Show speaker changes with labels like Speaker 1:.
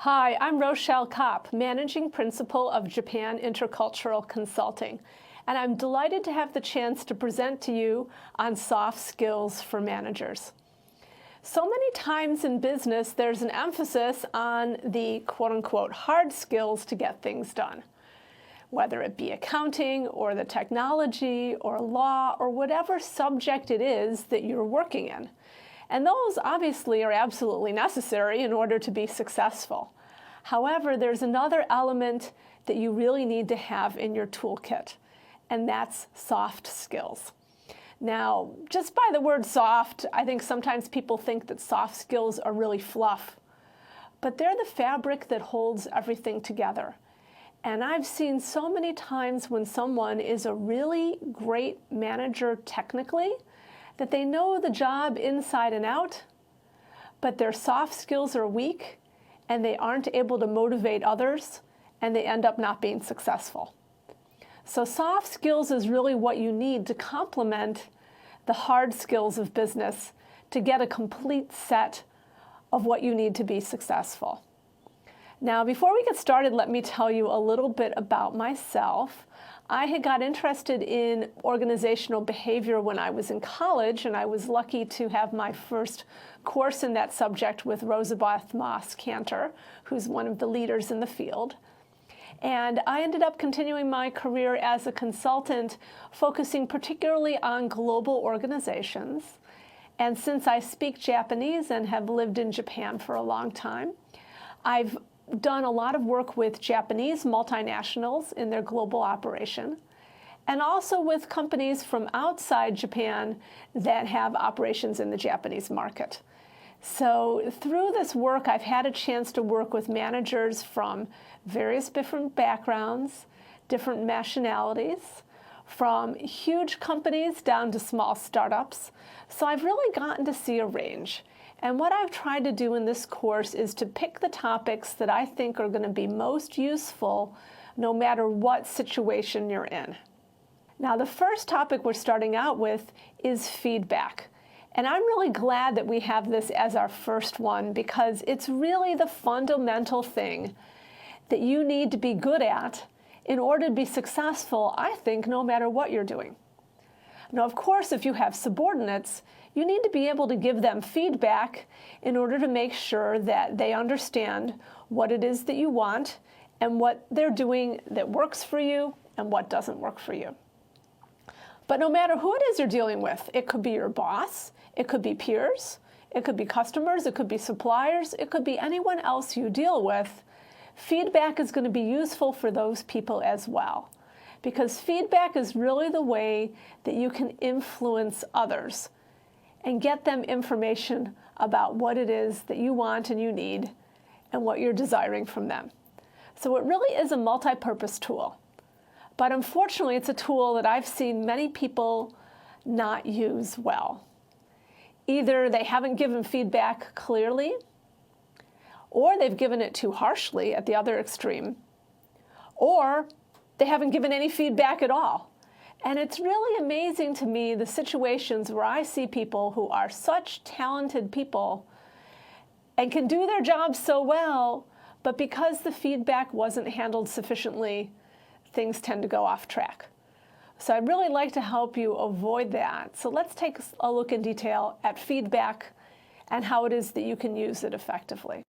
Speaker 1: Hi, I'm Rochelle Kopp, Managing Principal of Japan Intercultural Consulting, and I'm delighted to have the chance to present to you on soft skills for managers. So many times in business, there's an emphasis on the quote-unquote hard skills to get things done, whether it be accounting or the technology or law or whatever subject it is that you're working in. And those obviously are absolutely necessary in order to be successful. However, there's another element that you really need to have in your toolkit, and that's soft skills. Now, just by the word soft, I think sometimes people think that soft skills are really fluff, but they're the fabric that holds everything together. And I've seen so many times when someone is a really great manager technically, that they know the job inside and out, but their soft skills are weak and they aren't able to motivate others and they end up not being successful. So soft skills is really what you need to complement the hard skills of business to get a complete set of what you need to be successful. Now, before we get started, let me tell you a little bit about myself. I had got interested in organizational behavior when I was in college, and I was lucky to have my first course in that subject with Rosabeth Moss-Cantor, who's one of the leaders in the field. And I ended up continuing my career as a consultant, focusing particularly on global organizations. And since I speak Japanese and have lived in Japan for a long time, I've done a lot of work with Japanese multinationals in their global operation, and also with companies from outside Japan that have operations in the Japanese market. So through this work, I've had a chance to work with managers from various different backgrounds, different nationalities, from huge companies down to small startups. So I've really gotten to see a range. And what I've tried to do in this course is to pick the topics that I think are going to be most useful no matter what situation you're in. Now, the first topic we're starting out with is feedback. And I'm really glad that we have this as our first one because it's really the fundamental thing that you need to be good at in order to be successful, I think, no matter what you're doing. Now, of course, if you have subordinates, you need to be able to give them feedback in order to make sure that they understand what it is that you want and what they're doing that works for you and what doesn't work for you. But no matter who it is you're dealing with, it could be your boss, it could be peers, it could be customers, it could be suppliers, it could be anyone else you deal with, feedback is going to be useful for those people as well. Because feedback is really the way that you can influence others and get them information about what it is that you want and you need and what you're desiring from them. So it really is a multi-purpose tool. But unfortunately, it's a tool that I've seen many people not use well. Either they haven't given feedback clearly, or they've given it too harshly at the other extreme, or they haven't given any feedback at all. And it's really amazing to me the situations where I see people who are such talented people and can do their jobs so well, but because the feedback wasn't handled sufficiently, things tend to go off track. So I'd really like to help you avoid that. So let's take a look in detail at feedback and how it is that you can use it effectively.